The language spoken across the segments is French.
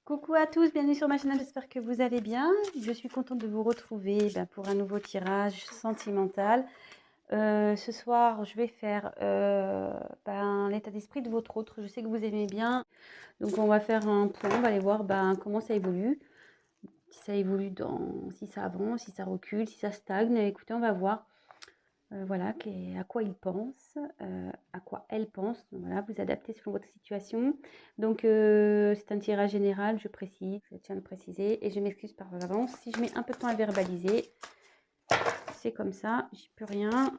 Coucou à tous, bienvenue sur ma chaîne, j'espère que vous allez bien. Je suis contente de vous retrouver pour un nouveau tirage sentimental. Ce soir, je vais faire l'état d'esprit de votre autre. Je sais que vous aimez bien, donc on va faire un point, on va aller voir comment ça évolue. Si ça évolue, si ça avance, si ça recule, si ça stagne. Écoutez, on va voir. Voilà, à quoi il pense, à quoi elle pense. Voilà, vous adaptez selon votre situation. Donc, c'est un tirage général, je précise, je tiens à le préciser. Et je m'excuse par avance si je mets un peu de temps à verbaliser. C'est comme ça, j'y peux rien.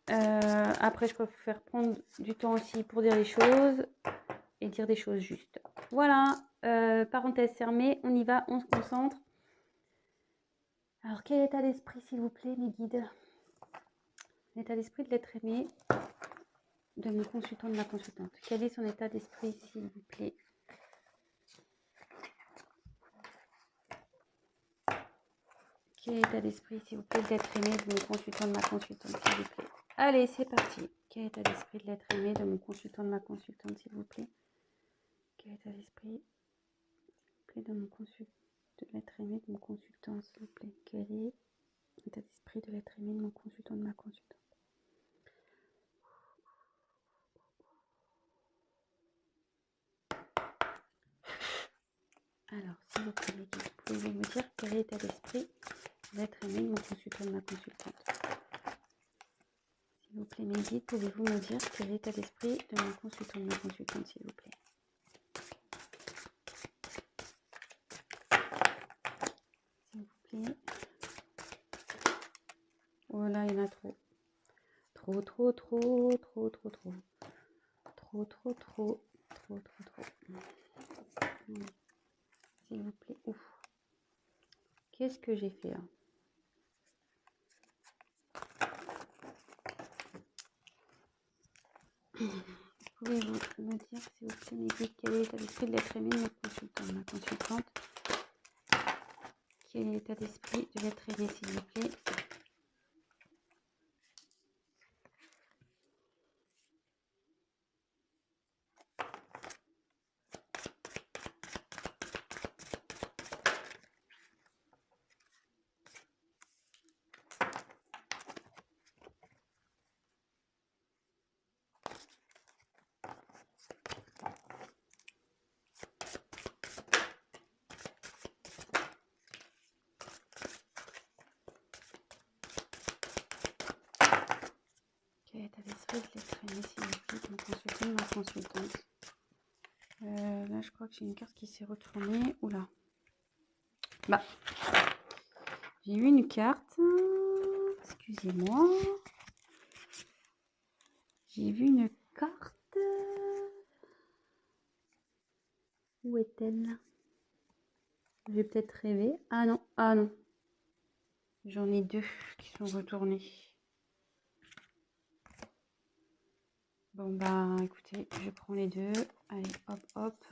Après, je préfère prendre du temps aussi pour dire les choses et dire des choses justes. Voilà, parenthèse fermée, on y va, on se concentre. Alors, quel état d'esprit, s'il vous plaît, mes guides? L'état d'esprit de l'être aimé de mon consultant, de ma consultante. Quel est son état d'esprit, s'il vous plaît? Quel est l'état d'esprit, s'il vous plaît, de l'être aimé de mon consultant, de ma consultante, s'il vous plaît? Allez, c'est parti. Quel est l'état d'esprit de l'être aimé de mon consultant, de ma consultante, s'il vous plaît? Quel est l'état d'esprit, s'il vous plaît, de mon consultant, de l'être aimé de mon consultant, s'il vous plaît? Quel est l'état d'esprit de l'être aimé de mon consultant, de ma consultante? Alors, s'il vous plaît, pouvez-vous me dire quel est l'état d'esprit de l'être aimé de mon consultant, de ma consultante? S'il vous plaît, mes guides, pouvez-vous me dire quel est l'état d'esprit de mon consultant, de ma consultante, s'il vous plaît? S'il vous plaît. Oh là, il y en a trop. Trop, trop, trop, trop, trop, trop. Trop, trop, trop, trop, trop, trop. S'il vous plaît. Ouf. Qu'est-ce que j'ai fait là? Pouvez-vous me dire, s'il vous plaît, mes guides, quel est l'état d'esprit de l'être aimé de mon consultant, de ma consultante? Quel est l'état d'esprit de l'être aimé, s'il vous plaît? Quel est l'état d'esprit de l'être aimé, s'il vous plaît, de mon consultant, de ma consultante? Là, je crois que j'ai une carte qui s'est retournée. Oula. Bah, j'ai eu une carte. Excusez-moi. J'ai vu une carte. Où est-elle? J'ai peut-être rêvé. Ah non, ah non. J'en ai deux qui sont retournés. Bon bah écoutez, je prends les deux. Allez, hop, hop.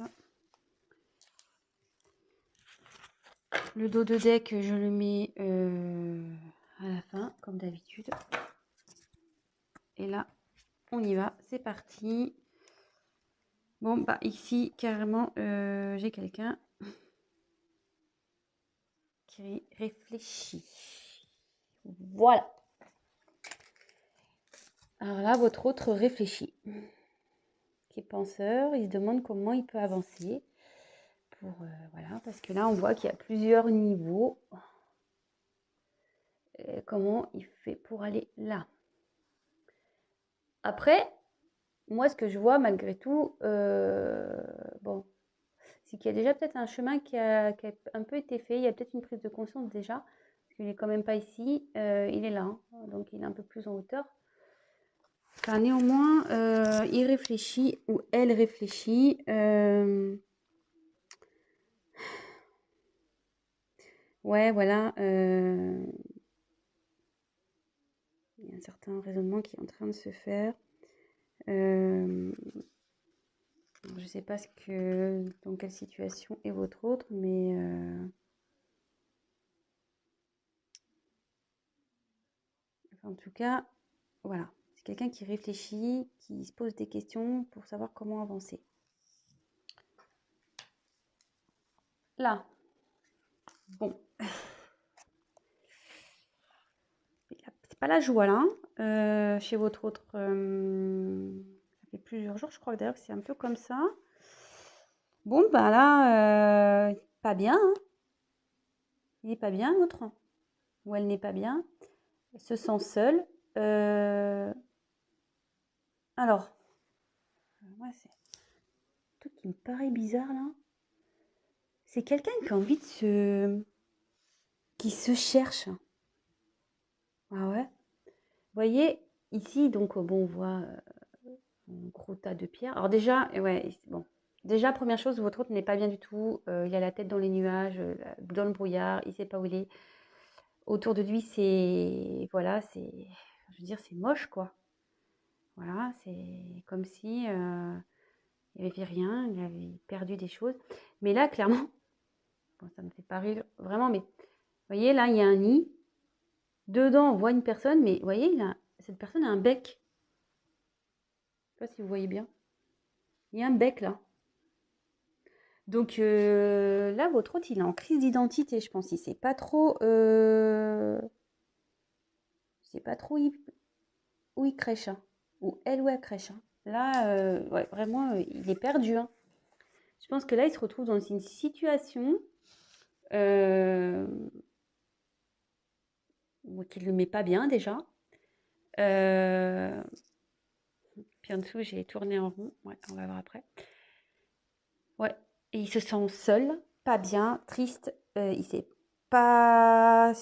Le dos de deck, je le mets à la fin, comme d'habitude. Et là, on y va. C'est parti. Bon, bah ici, carrément, j'ai quelqu'un qui réfléchit. Voilà. Alors là, votre autre réfléchit. Qui est penseur, il se demande comment il peut avancer. Voilà, parce que là, on voit qu'il y a plusieurs niveaux. Comment il fait pour aller là? Après, moi, ce que je vois malgré tout, bon, c'est qu'il y a déjà peut-être un chemin qui a un peu été fait. Il y a peut-être une prise de conscience déjà, parce qu'il n'est quand même pas ici. Il est là, hein, donc il est un peu plus en hauteur. Enfin, néanmoins, il réfléchit, ou elle réfléchit. Ouais, voilà. Il y a un certain raisonnement qui est en train de se faire. Je ne sais pas dans quelle situation est votre autre, mais enfin, en tout cas, voilà. C'est quelqu'un qui réfléchit, qui se pose des questions pour savoir comment avancer. là, bon, c'est pas la joie là, hein. Chez votre autre, ça fait plusieurs jours, je crois d'ailleurs que c'est un peu comme ça. Bon, bah là, pas bien, hein. Il est pas bien l'autre, ou elle n'est pas bien. Elle se sent seule. Alors, moi, c'est un truc qui me paraît bizarre là. C'est quelqu'un qui a envie de qui se cherche. Ah ouais. Vous voyez, ici, donc, bon, on voit un gros tas de pierres. Alors déjà, ouais, bon. Déjà, première chose, votre hôte n'est pas bien du tout. Il a la tête dans les nuages, dans le brouillard, il ne sait pas où il est. Autour de lui, c'est, voilà, c'est, je veux dire, c'est moche, quoi. Voilà, c'est comme si il n'y avait rien, il avait perdu des choses. Mais là, clairement, bon, ça me fait pas rire vraiment, mais vous voyez, là, il y a un nid. Dedans, on voit une personne, mais vous voyez, cette personne a un bec. Je ne sais pas si vous voyez bien. Il y a un bec là. Donc là, votre hôte, il est en crise d'identité, je pense. Il sait pas trop, où il crèche, hein. Ou elle où elle crèche, hein. Là, ouais, vraiment, il est perdu, hein. Je pense que là, il se retrouve dans une situation euh, qui ne le met pas bien déjà. Euh, Puis en dessous, j'ai tourné en rond. Ouais, on va voir après. Ouais, et il se sent seul, pas bien, triste. Il sait pas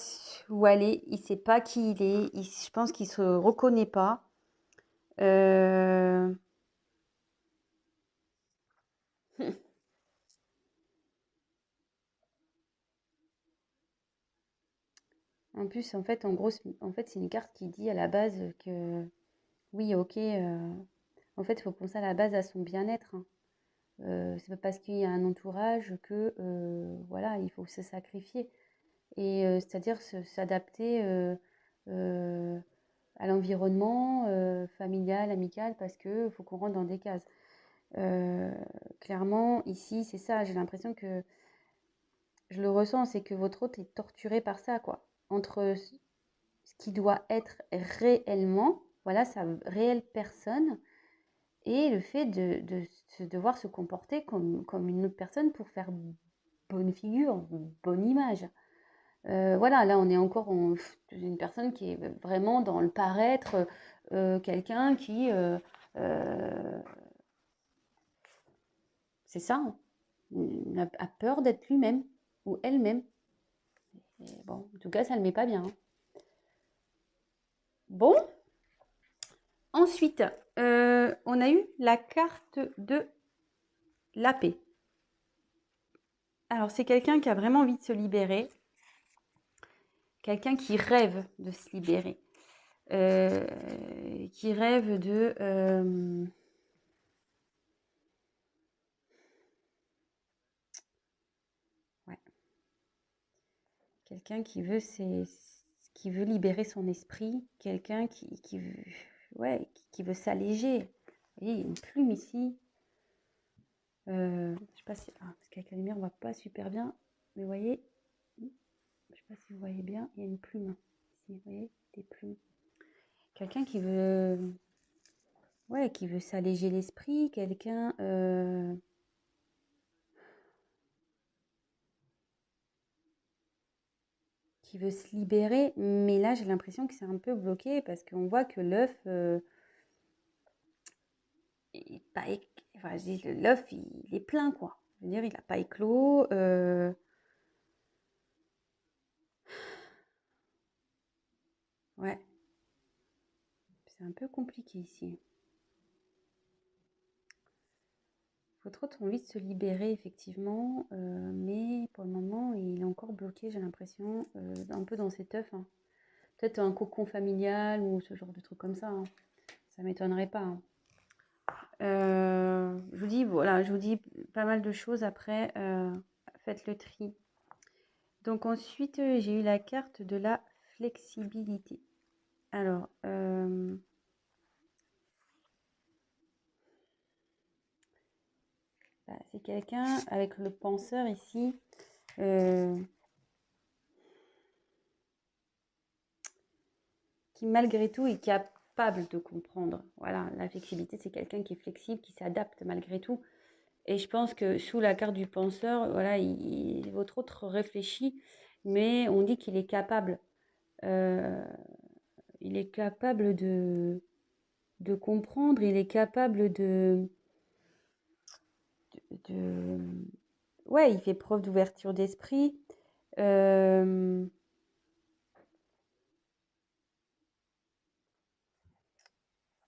où aller, il sait pas qui il est. Je pense qu'il se reconnaît pas. Euh, En plus, en fait, en gros, en fait, c'est une carte qui dit à la base que oui, ok. En fait, il faut penser à la base à son bien-être, hein. C'est pas parce qu'il y a un entourage que voilà, il faut se sacrifier. Et c'est-à-dire s'adapter à l'environnement familial, amical, parce que faut qu'on rentre dans des cases. Euh, Clairement, ici, c'est ça. J'ai l'impression que je le ressens, c'est que votre hôte est torturé par ça, quoi. Entre ce qui doit être réellement, voilà, sa réelle personne, et le fait de devoir se comporter comme une autre personne pour faire bonne figure, bonne image. Voilà, là, on est encore une personne qui est vraiment dans le paraître, quelqu'un qui, c'est ça, hein, a peur d'être lui-même ou elle-même. Et bon, en tout cas, ça ne le met pas bien, hein. Bon, ensuite, on a eu la carte de la paix. Alors, c'est quelqu'un qui a vraiment envie de se libérer, quelqu'un qui rêve de se libérer, qui rêve de... ouais, quelqu'un qui veut libérer son esprit, quelqu'un qui veut, ouais, qui veut s'alléger. Vous voyez, il y a une plume ici. Je sais pas si, parce qu'avec la lumière, on voit pas super bien, mais vous voyez, je sais pas si vous voyez bien, il y a une plume ici, vous voyez, des plumes. Quelqu'un qui veut, ouais, qui veut s'alléger l'esprit, quelqu'un qui veut se libérer, mais là, j'ai l'impression que c'est un peu bloqué parce qu'on voit que l'œuf est pas, enfin, l'œuf, il est plein, quoi. Je veux dire, il n'a pas éclos. Ouais, c'est un peu compliqué ici. Votre autre a envie de se libérer, effectivement, mais pour le moment, il est encore bloqué, j'ai l'impression, un peu dans cet œuf, hein. Peut-être un cocon familial ou ce genre de truc comme ça, hein. Ça m'étonnerait pas, hein. Je vous dis, voilà, je vous dis pas mal de choses après. Faites le tri. Donc ensuite, j'ai eu la carte de la flexibilité. Alors, c'est quelqu'un avec le penseur ici. Qui malgré tout est capable de comprendre. Voilà, la flexibilité, c'est quelqu'un qui est flexible, qui s'adapte malgré tout. Et je pense que sous la carte du penseur, voilà, votre autre réfléchit, mais on dit qu'il est capable. Il est capable de comprendre, il est capable de... Ouais, il fait preuve d'ouverture d'esprit.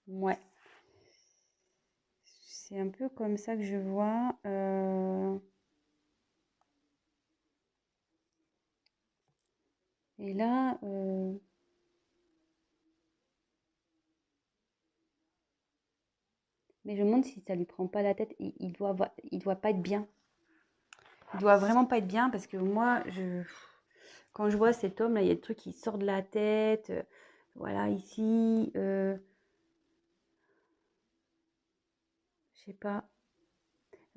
Ouais. C'est un peu comme ça que je vois. Et là, mais je me demande si ça lui prend pas la tête. Il doit pas être bien. Il doit vraiment pas être bien parce que moi, quand je vois cet homme là, il y a des trucs qui sortent de la tête. Voilà, ici, je sais pas.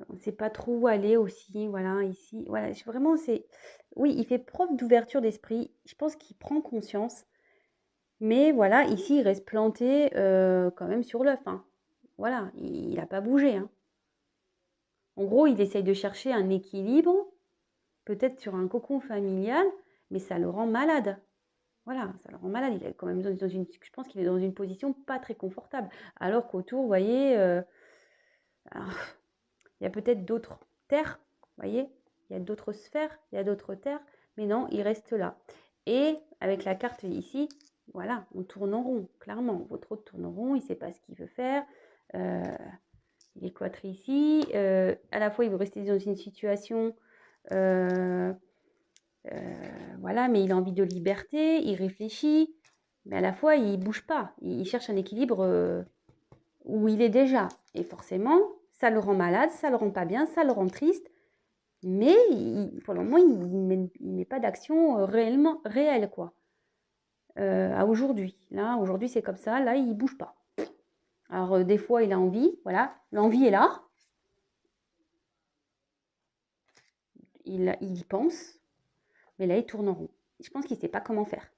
On ne sait pas trop où aller aussi. Voilà, ici. Voilà, vraiment, c'est. Oui, il fait preuve d'ouverture d'esprit. Je pense qu'il prend conscience. Mais voilà, ici, il reste planté quand même sur l'œuf, hein. Voilà, il n'a pas bougé, hein. En gros, il essaye de chercher un équilibre, peut-être sur un cocon familial, mais ça le rend malade. Voilà, ça le rend malade. Il est quand même je pense qu'il est dans une position pas très confortable. Alors qu'autour, vous voyez, alors, il y a peut-être d'autres terres, vous voyez, il y a d'autres sphères, il y a d'autres terres, mais non, il reste là. Et avec la carte ici, voilà, on tourne en rond, clairement. Votre autre tourne en rond, il ne sait pas ce qu'il veut faire. Il est cloîtré ici. À la fois, il veut rester dans une situation, voilà, mais il a envie de liberté, il réfléchit, mais à la fois, il ne bouge pas. Il cherche un équilibre où il est déjà. Et forcément, ça le rend malade, ça le rend pas bien, ça le rend triste. Mais pour le moment, il met pas d'action réelle, quoi. À aujourd'hui. Là, aujourd'hui, c'est comme ça. Là, il bouge pas. Alors, des fois, il a envie. Voilà, l'envie est là. Il y pense. Mais là, il tourne en rond. Je pense qu'il ne sait pas comment faire.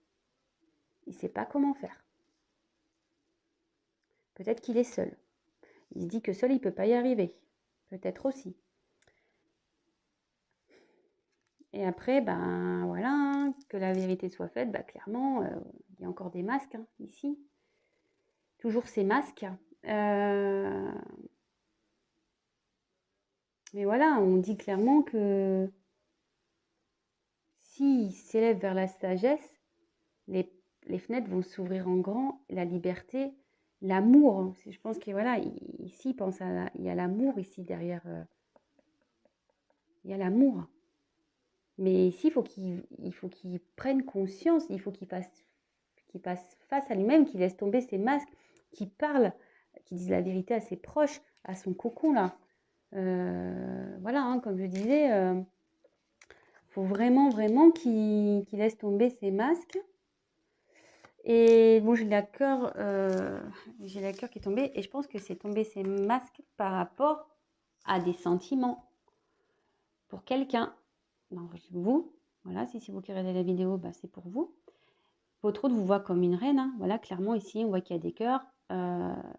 Il ne sait pas comment faire. Peut-être qu'il est seul. Il se dit que seul, il ne peut pas y arriver. Peut-être aussi. Et après, ben voilà, hein, que la vérité soit faite, bah, clairement, il y a encore des masques hein, ici. Toujours ces masques. Mais voilà, on dit clairement que s'il s'élève vers la sagesse, les, les fenêtres vont s'ouvrir en grand, la liberté, l'amour. Je pense que voilà, ici, il y a l'amour ici derrière. Il y a l'amour. Mais ici, il faut qu'il prenne conscience, il faut qu'il fasse face à lui-même, qu'il laisse tomber ses masques, qu'il parle, qu'il dise la vérité à ses proches, à son cocon là. Voilà, hein, comme je disais, faut vraiment, vraiment qu'il laisse tomber ses masques. Et bon, j'ai la cœur qui est tombé, et je pense que c'est tomber ses masques par rapport à des sentiments pour quelqu'un. Vous, voilà, si c'est vous qui regardez la vidéo, bah, c'est pour vous. Votre autre vous voit comme une reine, hein. Voilà, clairement ici, on voit qu'il y a des cœurs.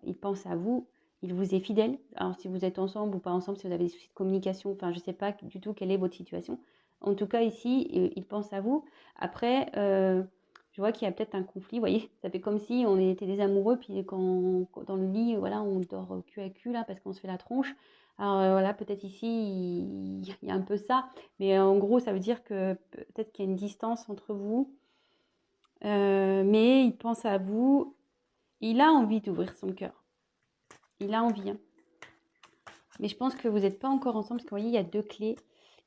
Il pense à vous, il vous est fidèle. Alors, si vous êtes ensemble ou pas ensemble, si vous avez des soucis de communication, enfin, je ne sais pas du tout quelle est votre situation. En tout cas, ici, il pense à vous. Après, je vois qu'il y a peut-être un conflit. Vous voyez, ça fait comme si on était des amoureux, puis quand dans le lit, voilà, on dort cul à cul, là, parce qu'on se fait la tronche. Alors, voilà, peut-être ici, il y a un peu ça. Mais en gros, ça veut dire que peut-être qu'il y a une distance entre vous. Mais il pense à vous. Il a envie d'ouvrir son cœur. Il a envie, hein. Mais je pense que vous n'êtes pas encore ensemble parce que vous voyez, il y a deux clés.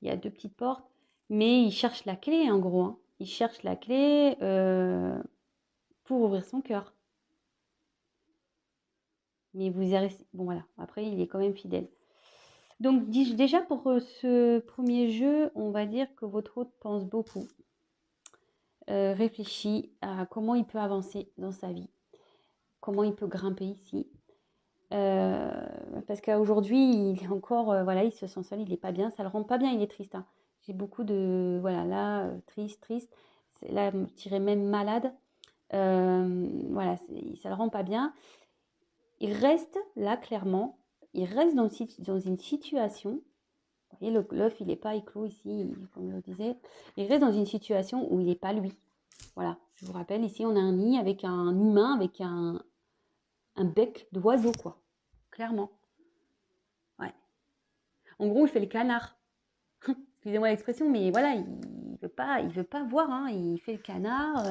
Il y a deux petites portes. Mais il cherche la clé, en gros, hein. Il cherche la clé pour ouvrir son cœur. Mais vous y restez. Bon, voilà. Après, il est quand même fidèle. Donc, déjà, pour ce premier jeu, on va dire que votre hôte pense beaucoup. Réfléchit à comment il peut avancer dans sa vie. Comment il peut grimper ici. Parce qu'aujourd'hui, il est encore, voilà, il se sent seul, il est pas bien, ça le rend pas bien, il est triste, hein. J'ai beaucoup de voilà, là, triste, triste. C'est là, je dirais même malade. Voilà, ça le rend pas bien. Il reste là, clairement, il reste dans une situation, vous voyez, l'œuf, il est pas éclos ici, comme je le disais. Il reste dans une situation où il est pas lui. Voilà, je vous rappelle, ici, on a un nid avec un humain, avec un bec d'oiseau, quoi. Clairement. Ouais. En gros, il fait le canard. Excusez-moi l'expression, mais voilà, il veut pas voir, hein. Il fait le canard.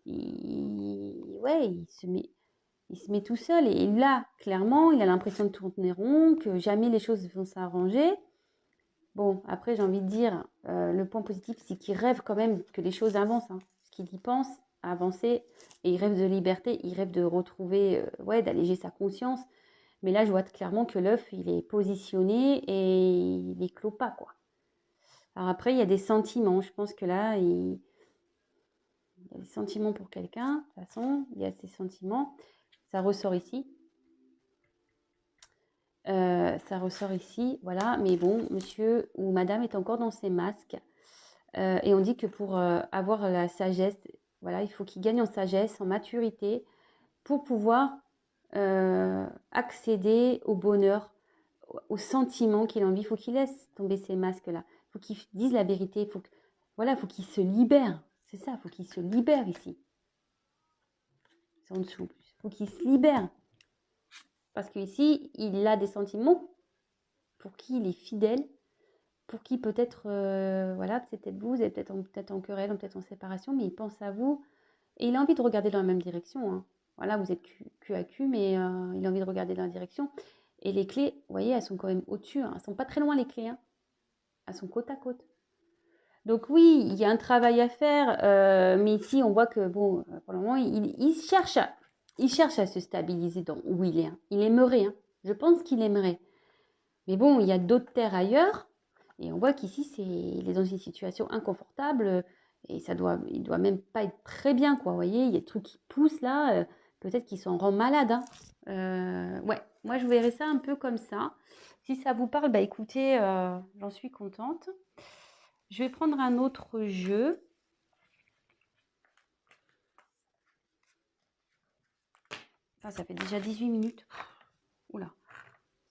Ouais, il se met tout seul. Et là, clairement, il a l'impression de tourner rond, que jamais les choses vont s'arranger. Bon, après, j'ai envie de dire, le point positif, c'est qu'il rêve quand même que les choses avancent, hein. Parce qu'il y pense à avancer et il rêve de liberté, il rêve de retrouver, ouais, d'alléger sa conscience. Mais là, je vois clairement que l'œuf, il est positionné et il éclot pas, quoi. Alors après, il y a des sentiments. Je pense que là, il y a des sentiments pour quelqu'un. De toute façon, il y a ces sentiments. Ça ressort ici. Ça ressort ici, voilà. Mais bon, monsieur ou madame est encore dans ses masques. Et on dit que pour avoir la sagesse, voilà, il faut qu'il gagne en sagesse, en maturité, pour pouvoir accéder au bonheur, au sentiment qu'il a envie. Il faut qu'il laisse tomber ces masques-là. Il faut qu'il dise la vérité. Voilà, faut qu'il se libère. C'est ça, il faut qu'il se libère ici. C'est en dessous en plus. Il faut qu'il se libère. Parce qu'ici, il a des sentiments pour qui il est fidèle, pour qui peut-être, voilà, peut-être vous êtes peut-être en querelle, peut-être en séparation, mais il pense à vous et il a envie de regarder dans la même direction, hein. Voilà, vous êtes cul à cul, mais il a envie de regarder dans la direction. Et les clés, vous voyez, elles sont quand même au-dessus, hein. Elles sont pas très loin les clés, hein. Elles sont côte à côte. Donc oui, il y a un travail à faire, mais ici on voit que bon, pour le moment, il cherche à se stabiliser dans où il est, hein. Il aimerait, hein. Je pense qu'il aimerait. Mais bon, il y a d'autres terres ailleurs, et on voit qu'ici, il est dans une situation inconfortable, et il doit même pas être très bien, quoi. Vous voyez, il y a des trucs qui poussent là, peut-être qu'il s'en rend malade, hein. Ouais, moi je verrais ça un peu comme ça. Si ça vous parle, bah écoutez, j'en suis contente. Je vais prendre un autre jeu. Ah, ça fait déjà 18 minutes. Oula,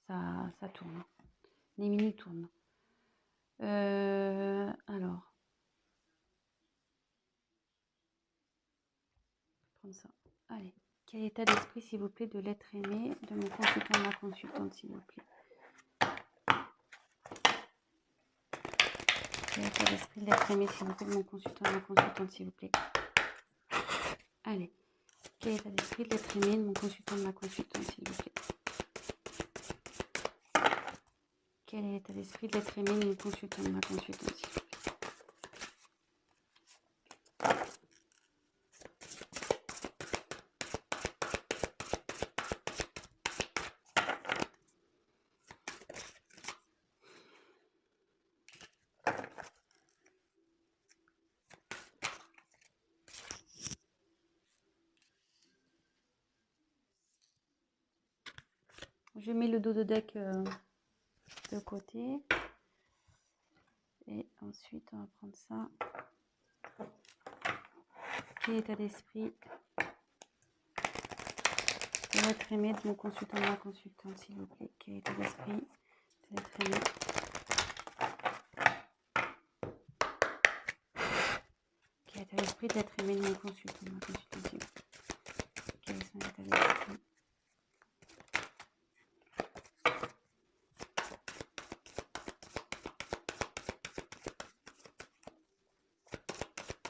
ça tourne. Les minutes tournent. Alors, prendre ça. Allez. Quel état d'esprit, s'il vous plaît, de l'être aimé de mon consultant, de ma consultante, s'il vous plaît. Quel état d'esprit de l'être aimé, s'il vous plaît, de mon consultant, de ma consultante, s'il vous plaît. Allez. Quel état d'esprit de l'être aimé de mon consultant, de ma consultante, s'il vous plaît. Quel est l'état d'esprit de l'être aimé de mon consultant, de ma consultante, s'il vous plaît. Je mets le dos de deck de côté. Et ensuite, on va prendre ça. Quel état d'esprit de l'être aimé de mon consultant, de ma consultante, s'il vous plaît. Quel état d'esprit de l'être aimé. Quel état d'esprit de l'être aimé de mon consultant, de ma consultante, s'il vous plaît. Quel est son état d'esprit.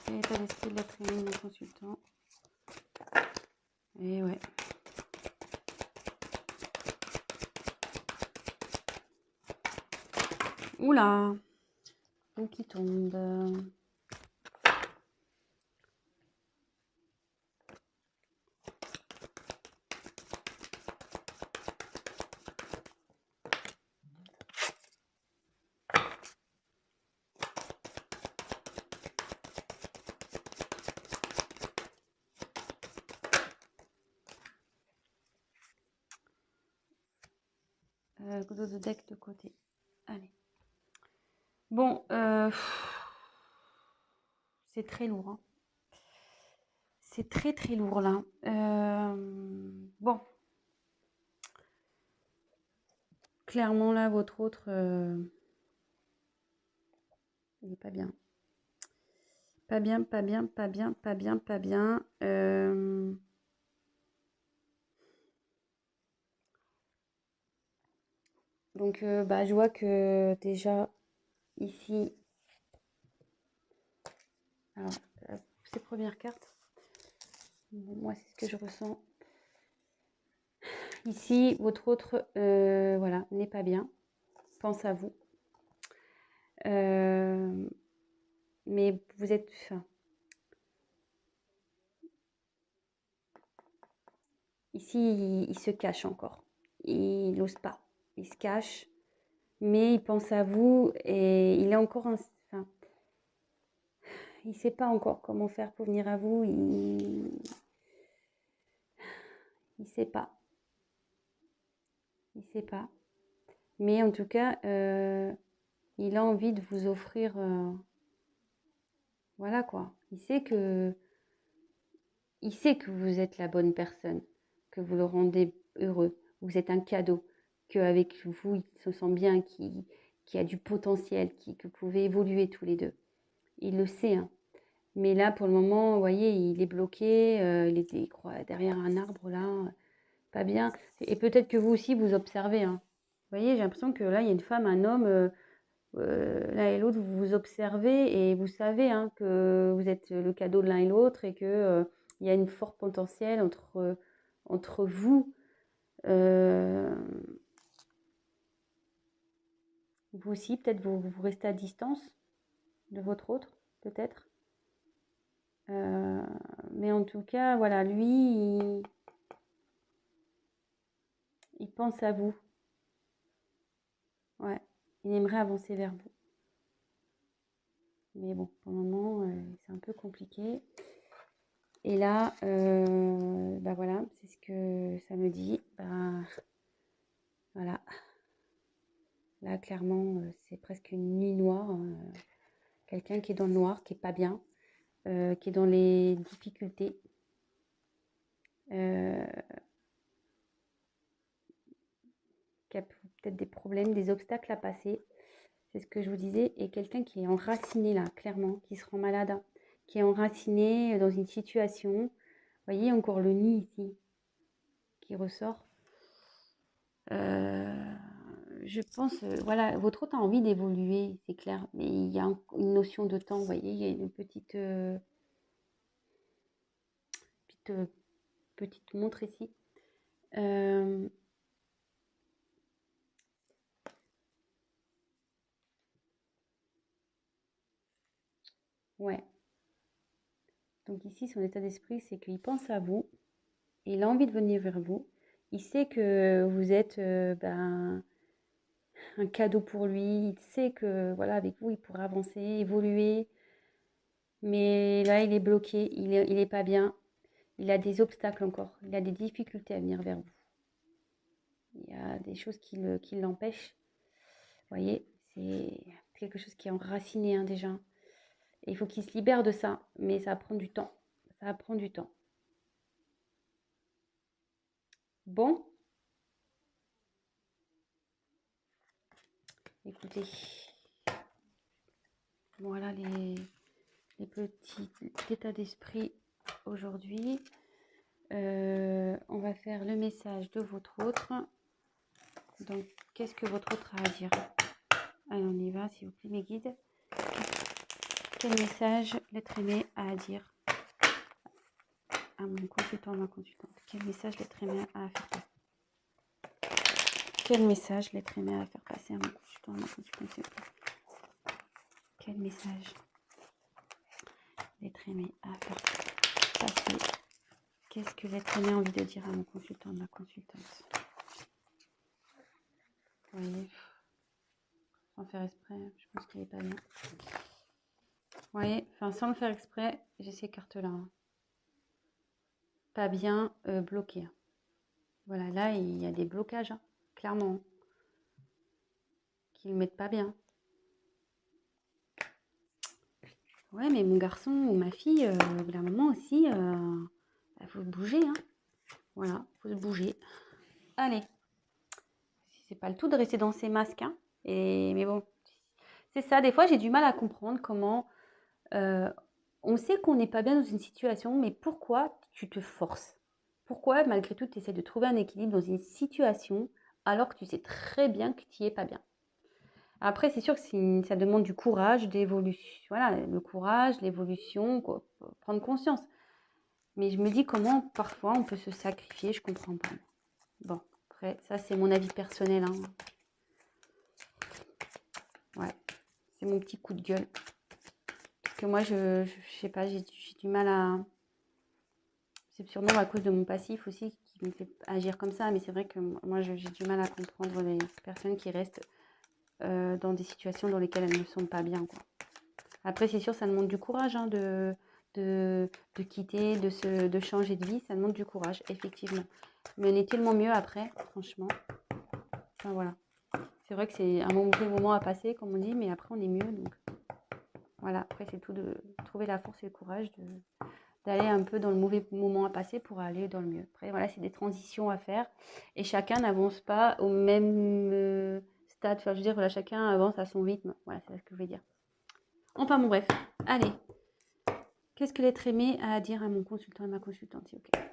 Quel état d'esprit de l'être aimé de mon consultant. Et ouais. Oula, l'eau qui tombe. d'autres decks de côté. Allez. Bon, c'est très lourd. Hein. C'est très très lourd là. Bon. Clairement là, votre autre, il n'est pas bien. Pas bien, pas bien, pas bien, pas bien, pas bien. Donc, bah, je vois que déjà, ici, alors, ces premières cartes, moi, c'est ce que je ressens. Ici, votre autre, voilà, n'est pas bien. Pense à vous. Mais vous êtes... Enfin, ici, il se cache encore. Il n'ose pas. Il se cache. Mais il pense à vous et il est encore... Enfin, il ne sait pas encore comment faire pour venir à vous. Il ne sait pas. Il ne sait pas. Mais en tout cas, il a envie de vous offrir... voilà quoi. Il sait que vous êtes la bonne personne, que vous le rendez heureux. Vous êtes un cadeau, qu'avec vous, il se sent bien, qu'il y a du potentiel, que vous pouvez évoluer tous les deux. Il le sait, hein. Mais là, pour le moment, vous voyez, il est bloqué, il est derrière un arbre, là, pas bien. Et peut-être que vous aussi, vous observez, hein. Vous voyez, j'ai l'impression que là, il y a une femme, un homme, l'un et l'autre, vous vous observez et vous savez hein, que vous êtes le cadeau de l'un et l'autre et qu'il y a une forte potentiel entre vous. Vous aussi, peut-être vous restez à distance de votre autre, peut-être. Mais en tout cas, voilà, lui, il pense à vous. Ouais, il aimerait avancer vers vous. Mais bon, pour le moment, c'est un peu compliqué. Et là, bah voilà, c'est ce que ça me dit. Bah, voilà. Là, clairement, c'est presque une nuit noire. Quelqu'un qui est dans le noir, qui est pas bien, qui est dans les difficultés. Qui a peut-être des problèmes, des obstacles à passer. C'est ce que je vous disais. Et quelqu'un qui est enraciné là, clairement, qui se rend malade, hein, qui est enraciné dans une situation. Vous voyez encore le nid ici qui ressort. Je pense, voilà, votre hôte a envie d'évoluer, c'est clair, mais il y a une notion de temps, vous voyez, il y a une petite montre ici. Ouais. Donc ici, son état d'esprit, c'est qu'il pense à vous, il a envie de venir vers vous, il sait que vous êtes un cadeau pour lui, il sait que voilà, avec vous, il pourra avancer, évoluer, mais là, il est bloqué, il est pas bien, il a des obstacles encore, il a des difficultés à venir vers vous. Il y a des choses qui l'empêchent. Vous voyez, c'est quelque chose qui est enraciné hein, déjà. Et il faut qu'il se libère de ça, mais ça va prendre du temps. Ça va prendre du temps. Bon. Écoutez. Voilà les petits états d'esprit aujourd'hui. On va faire le message de votre autre. Donc, qu'est-ce que votre autre a à dire? Allez, on y va, s'il vous plaît, mes guides. Quel message l'être aimé a à dire à mon consultant, à ma consultante? Quel message l'être aimé a à faire passer? Quel message l'être aimé a à faire passer à mon consultant, à ma consultante, s'il vous plaît? Quel message l'être aimé a à faire passer? Qu'est-ce que l'être aimé a envie de dire à mon consultant, à ma consultante? Vous voyez, sans faire exprès, je pense qu'il n'est pas bien. Vous voyez, enfin sans le faire exprès, j'ai ces cartes-là. Hein. Pas bien, bloqué. Voilà, là, il y a des blocages, hein, clairement. qui le mettent pas bien. Ouais, mais mon garçon ou ma fille, au bout d'un moment aussi, faut se bouger, hein. Voilà, faut se bouger. Allez, c'est pas le tout de rester dans ces masques, hein. Mais bon, c'est ça. Des fois, j'ai du mal à comprendre comment on sait qu'on n'est pas bien dans une situation, mais pourquoi tu te forces? Pourquoi, malgré tout, tu essaies de trouver un équilibre dans une situation alors que tu sais très bien que tu n'y es pas bien? Après, c'est sûr que ça demande du courage, d'évolution. Voilà, le courage, l'évolution, prendre conscience. Mais je me dis comment parfois on peut se sacrifier, je comprends pas. Bon, après, ça c'est mon avis personnel, hein. Ouais, c'est mon petit coup de gueule. Parce que moi, je sais pas, j'ai du mal à... C'est sûrement à cause de mon passif aussi qui me fait agir comme ça. Mais c'est vrai que moi, j'ai du mal à comprendre les personnes qui restent dans des situations dans lesquelles elles ne sont pas bien, quoi. Après, c'est sûr, ça demande du courage, hein, de quitter, de changer de vie. Ça demande du courage, effectivement. Mais on est tellement mieux après, franchement. Enfin, voilà. C'est vrai que c'est un mauvais moment à passer, comme on dit, mais après, on est mieux. Donc, voilà. Après, c'est tout de trouver la force et le courage d'aller un peu dans le mauvais moment à passer pour aller dans le mieux. Après, voilà, c'est des transitions à faire. Et chacun n'avance pas au même stade. Enfin, je veux dire, voilà, chacun avance à son rythme. Voilà, c'est ce que je veux dire. Enfin, bon, bref. Allez. Qu'est-ce que l'être aimé a à dire à mon consultant et ma consultante, s'il vous plaît?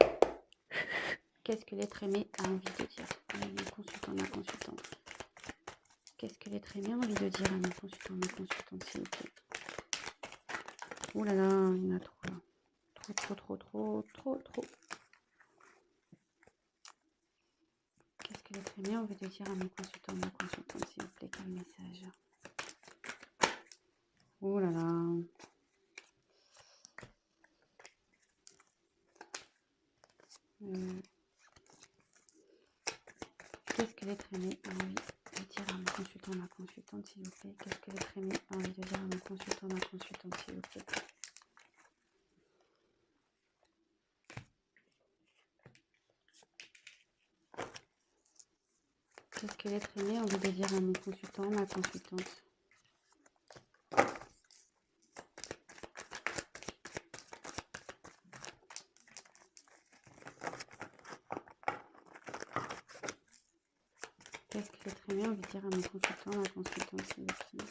Qu'est-ce que l'être aimé a envie de dire à mon consultant et ma consultante? Qu'est-ce que l'être aimé a envie de dire à mon consultant et ma consultante, s'il vous plaît? Oh là là, il y en a trop là. Trop. Qu'est-ce que l'être aimé a envie de dire à mon consultant et ma consultante, s'il vous plaît? Quel message? Oh là là. Qu'est-ce que l'être aimé a envie de dire à mon consultant et ma consultante, s'il vous plaît? Qu'est-ce que l'être aimé a envie de dire à mon consultant et ma consultante, s'il vous plaît? Qu'est-ce que l'être aimé a envie de dire à mon consultant, ma consultante? Qu'est-ce que l'être aimé a envie de dire à mon consultant, ma consultante, s'il vous plaît?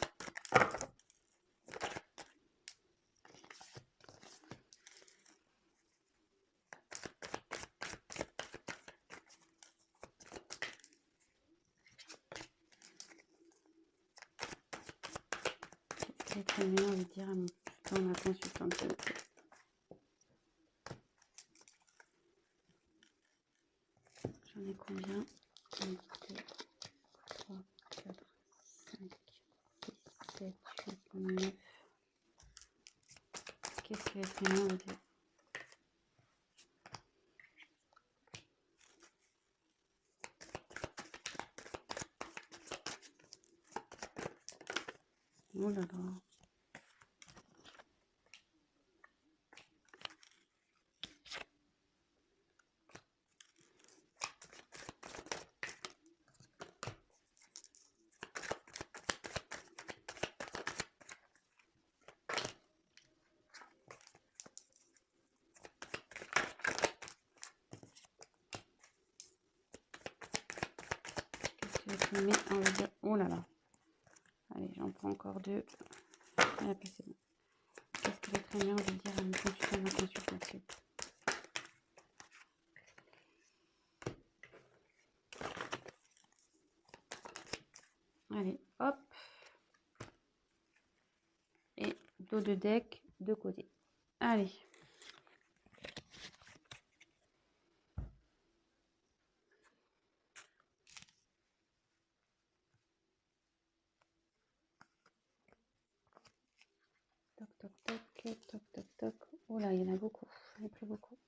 Qu'est-ce que l'être aimé a envie de dire à mon consultant, ma consultante, s'il vous plaît? J'en ai combien? 1, 2, 3, 4, 5, 6, 7, 8, 9. Qu'est-ce que l'être aimé a envie de dire? Oh là là. Qu'est-ce que l'être aimé a envie de dire? Oh là là. Allez, j'en prends encore 2. Et après, c'est bon. Qu'est-ce que l'être aimé a envie de dire à mon consultant, ma consultante, s'il vous plaît? Allez, hop. Et dos de deck de côté. Allez. Toc, toc, toc, toc, toc, toc. Oh là, il y en a beaucoup. J'en ai pris beaucoup.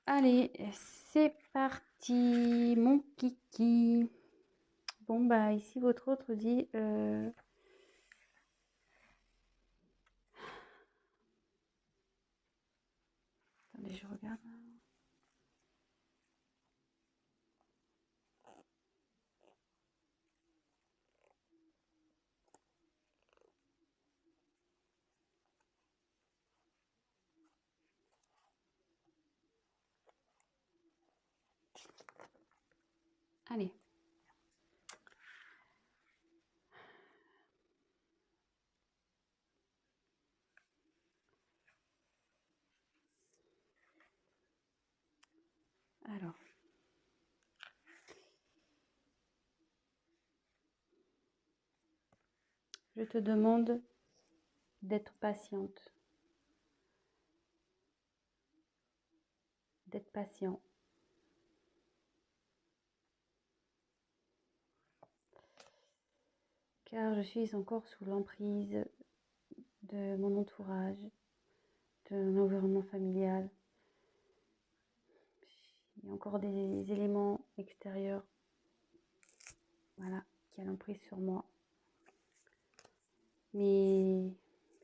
Allez, c'est parti, mon kiki. Bon, bah, ici, votre autre dit... Attendez, je regarde. Allez. Alors. Je te demande d'être patiente. D'être patient. Car je suis encore sous l'emprise de mon entourage, de mon environnement familial. Il y a encore des éléments extérieurs, voilà, qui ont l'emprise sur moi. Mais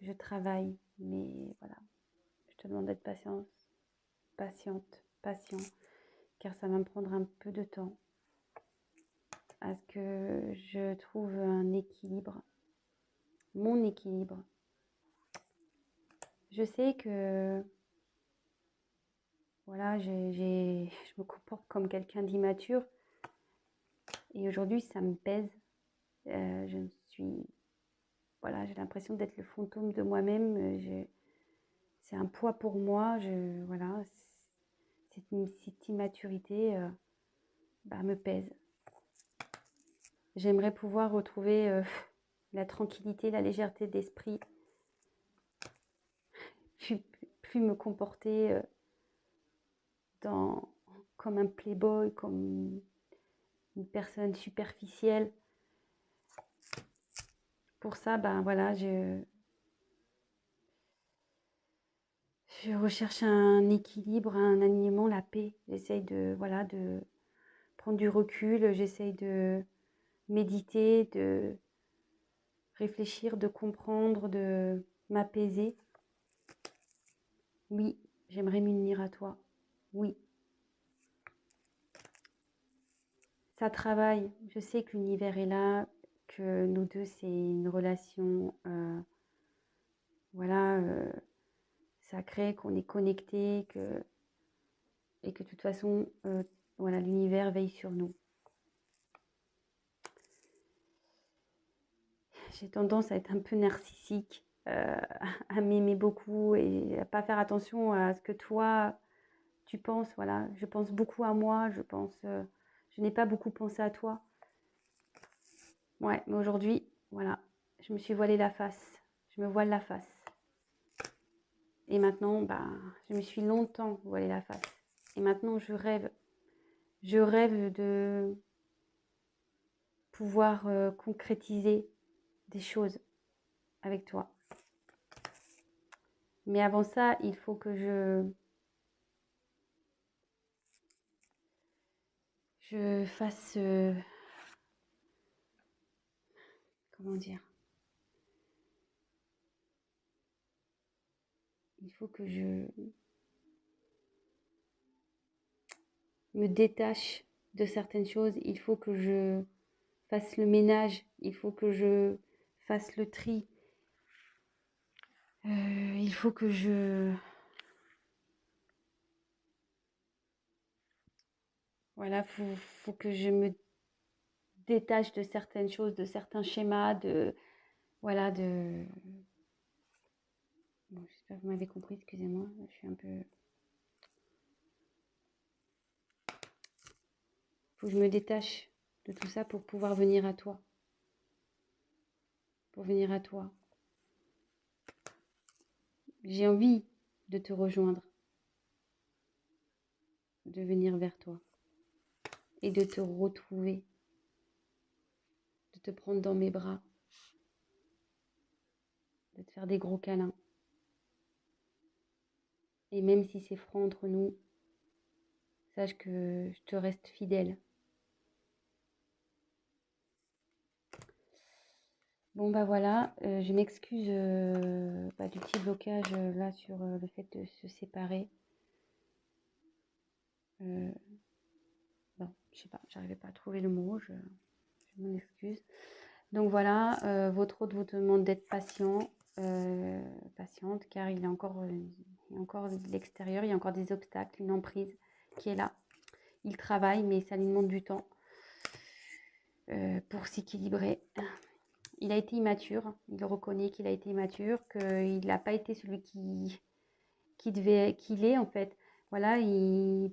je travaille, mais voilà, je te demande d'être patiente, patient, car ça va me prendre un peu de temps à ce que je trouve un équilibre, mon équilibre. Je sais que voilà, je me comporte comme quelqu'un d'immature et aujourd'hui ça me pèse. Je me suis, voilà, j'ai l'impression d'être le fantôme de moi-même. C'est un poids pour moi. Voilà, cette immaturité me pèse. J'aimerais pouvoir retrouver la tranquillité, la légèreté d'esprit, plus me comporter comme un playboy, comme une personne superficielle. Pour ça, voilà, je recherche un équilibre, un alignement, la paix. J'essaye de prendre du recul, j'essaye de méditer, de réfléchir, de comprendre, de m'apaiser. Oui, j'aimerais m'unir à toi. Oui. Ça travaille. Je sais que l'univers est là, que nous deux, c'est une relation, sacrée, qu'on est connectés, et que de toute façon, voilà, l'univers veille sur nous. J'ai tendance à être un peu narcissique, à m'aimer beaucoup et à pas faire attention à ce que toi, tu penses. Voilà, je pense beaucoup à moi, je n'ai pas beaucoup pensé à toi. Ouais, mais aujourd'hui, voilà, je me suis voilé la face. Je me voile la face. Et maintenant, je me suis longtemps voilé la face. Et maintenant, je rêve. Je rêve de pouvoir concrétiser des choses avec toi. Mais avant ça, il faut que je fasse... comment dire? Il faut que je me détache de certaines choses. Il faut que je fasse le ménage. Il faut que je fasse le tri. Il faut que voilà, faut que je me détache de certaines choses, de certains schémas, voilà, Bon, j'espère que vous m'avez compris, excusez-moi, je suis un peu... Faut que je me détache de tout ça pour pouvoir venir à toi. Pour venir à toi. J'ai envie de te rejoindre, de venir vers toi et de te retrouver, de te prendre dans mes bras, de te faire des gros câlins. Et même si c'est franc entre nous, sache que je te reste fidèle. Bon voilà, je m'excuse du petit blocage là sur le fait de se séparer. Je sais pas, j'arrivais pas à trouver le mot, je m'en excuse. Donc voilà, votre hôte vous demande d'être patiente, car il y a encore de l'extérieur, il y a encore des obstacles, une emprise qui est là. Il travaille, mais ça lui demande du temps. pour s'équilibrer. Il a été immature, il reconnaît qu'il a été immature, qu'il n'a pas été celui qu'il est en fait. Voilà,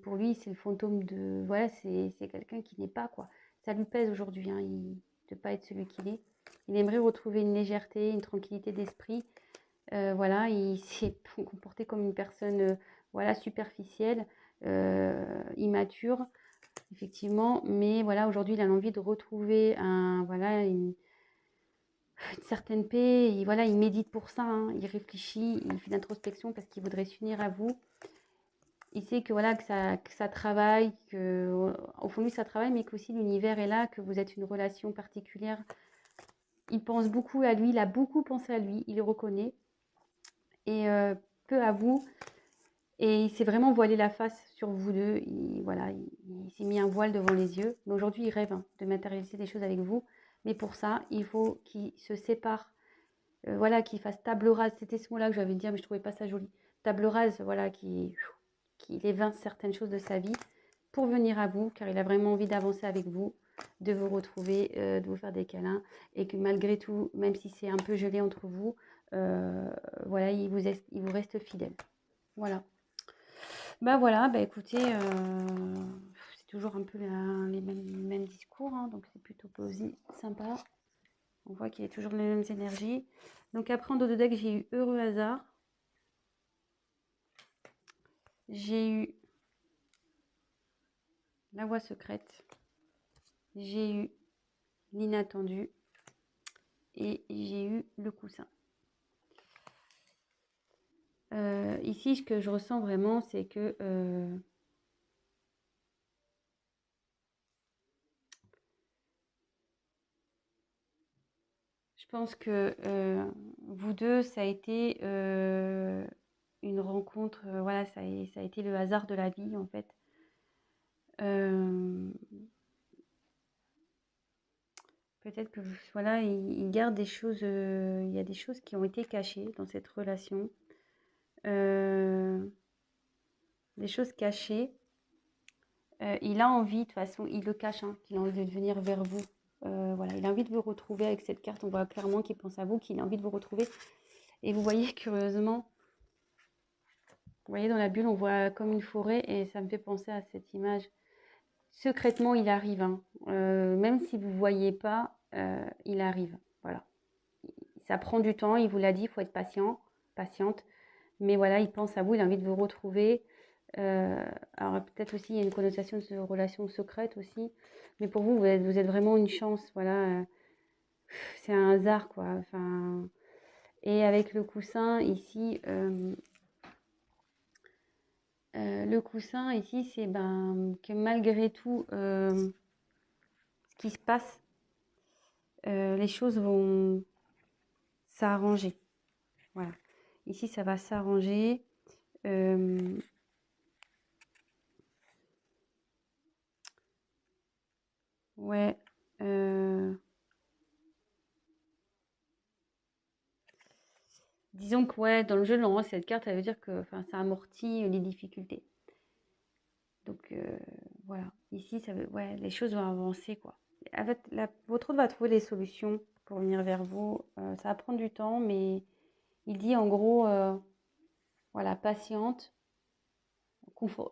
pour lui, c'est le fantôme de... Voilà, c'est quelqu'un qui n'est pas, quoi. Ça lui pèse aujourd'hui, hein, de ne pas être celui qu'il est. Il aimerait retrouver une légèreté, une tranquillité d'esprit. Voilà, il s'est comporté comme une personne voilà, superficielle, immature, effectivement. Mais voilà, aujourd'hui, il a envie de retrouver voilà, une certaine paix. Et voilà, il médite pour ça, hein, il réfléchit, il fait l'introspection parce qu'il voudrait s'unir à vous. Il sait que voilà que ça travaille, que au fond de lui ça travaille, mais qu'aussi l'univers est là, que vous êtes une relation particulière. Il pense beaucoup à lui, il a beaucoup pensé à lui, il le reconnaît et peu à vous. Et il s'est vraiment voilé la face sur vous deux. Voilà, il s'est mis un voile devant les yeux. Mais aujourd'hui, il rêve hein, de matérialiser des choses avec vous. Mais pour ça, il faut qu'il se sépare. Voilà, qu'il fasse table rase. C'était ce mot-là que j'avais dit, mais je trouvais pas ça joli. Table rase, voilà, qu'il évince certaines choses de sa vie pour venir à vous, car il a vraiment envie d'avancer avec vous, de vous retrouver, de vous faire des câlins, et que malgré tout, même si c'est un peu gelé entre vous, voilà, il vous reste fidèle. Voilà. Bah voilà, bah écoutez, c'est toujours un peu les mêmes discours, hein, donc c'est plutôt sympa. On voit qu'il y a toujours les mêmes énergies. Donc après en dos de deck, j'ai eu heureux hasard. J'ai eu la voix secrète. J'ai eu l'inattendu. Et j'ai eu le coussin. Ici, ce que je ressens vraiment, c'est que je pense que vous deux, ça a été une rencontre, voilà, ça a été le hasard de la vie, en fait. Peut-être que, voilà, il garde des choses, il y a des choses qui ont été cachées dans cette relation. Des choses cachées. Il a envie, de toute façon, il le cache, hein, qu'il a envie de venir vers vous. Voilà, il a envie de vous retrouver avec cette carte. On voit clairement qu'il pense à vous, qu'il a envie de vous retrouver. Et vous voyez, curieusement, vous voyez dans la bulle, on voit comme une forêt et ça me fait penser à cette image. Secrètement, il arrive. Hein. Même si vous ne voyez pas, il arrive. Voilà. Ça prend du temps, il vous l'a dit, il faut être patiente. Mais voilà, il pense à vous, il a envie de vous retrouver. Alors peut-être aussi, il y a une connotation de relation secrète aussi. Mais pour vous, vous êtes vraiment une chance. Voilà, c'est un hasard, quoi. Enfin, et avec le coussin, ici, le coussin, ici, c'est que malgré tout, ce qui se passe, les choses vont s'arranger. Voilà. Ici, ça va s'arranger. Ouais. Disons que ouais, dans le jeu, normalement, cette carte, elle veut dire que ça amortit les difficultés. Donc voilà. Ici, ça veut, ouais, les choses vont avancer, quoi. Votre autre va trouver les solutions pour venir vers vous. Ça va prendre du temps, mais il dit en gros, voilà, patiente,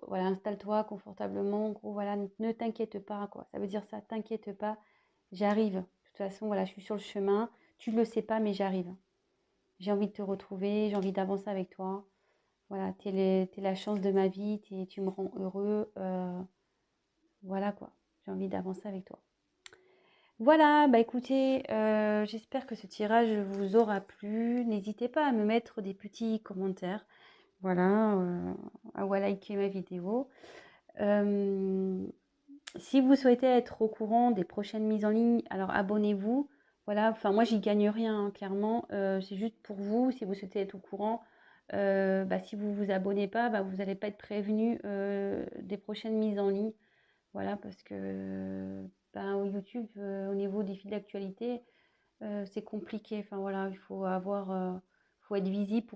voilà, installe-toi confortablement. En gros, voilà, ne t'inquiète pas, quoi. Ça veut dire ça, t'inquiète pas, j'arrive. De toute façon, voilà, je suis sur le chemin. Tu ne le sais pas, mais j'arrive. J'ai envie de te retrouver, j'ai envie d'avancer avec toi. Voilà, t'es la chance de ma vie, tu me rends heureux. Voilà quoi, j'ai envie d'avancer avec toi. Voilà, bah écoutez, j'espère que ce tirage vous aura plu. N'hésitez pas à me mettre des petits commentaires. Voilà, à liker ma vidéo. Si vous souhaitez être au courant des prochaines mises en ligne, alors abonnez-vous. Voilà, enfin moi j'y gagne rien, hein, clairement. C'est juste pour vous, si vous souhaitez être au courant. Si vous vous abonnez pas, vous n'allez pas être prévenu des prochaines mises en ligne. Voilà, parce que YouTube, au niveau des fils d'actualité, c'est compliqué. Enfin voilà, il faut faut être visible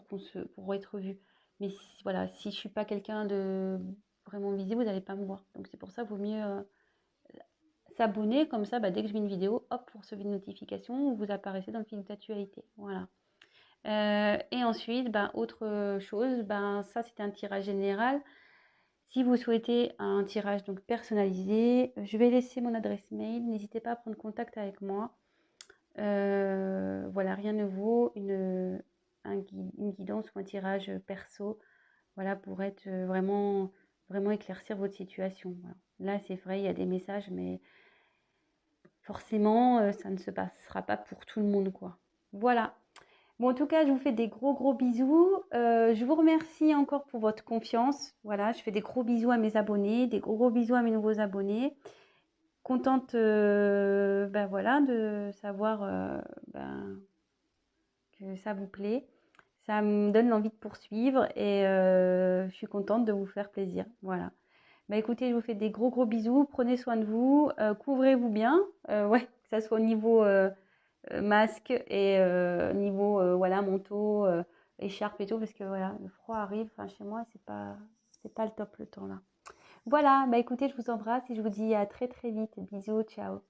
pour être vu. Mais voilà, si je suis pas quelqu'un de vraiment visible, vous n'allez pas me voir. Donc c'est pour ça, vaut mieux s'abonner, comme ça, dès que je mets une vidéo, hop, vous recevez une notification, vous apparaissez dans le fil d'actualité. Voilà. Et ensuite, autre chose, ça c'était un tirage général. Si vous souhaitez un tirage donc personnalisé, je vais laisser mon adresse mail. N'hésitez pas à prendre contact avec moi. Voilà, rien ne vaut une guidance ou un tirage perso, voilà, pour être vraiment, vraiment éclaircir votre situation. Voilà. Là, c'est vrai, il y a des messages, mais forcément, ça ne se passera pas pour tout le monde, quoi. Voilà. Bon, en tout cas, je vous fais des gros, gros bisous. Je vous remercie encore pour votre confiance. Voilà, je fais des gros bisous à mes abonnés, des gros, gros bisous à mes nouveaux abonnés. Contente, voilà, de savoir, que ça vous plaît. Ça me donne l'envie de poursuivre et je suis contente de vous faire plaisir. Voilà. Écoutez, je vous fais des gros, gros bisous. Prenez soin de vous. Couvrez-vous bien. Ouais, que ça soit au niveau masque et niveau voilà, manteau, écharpe et tout, parce que voilà, le froid arrive. Enfin, chez moi, c'est pas le top le temps là. Voilà, écoutez, je vous embrasse et je vous dis à très très vite. Bisous, ciao.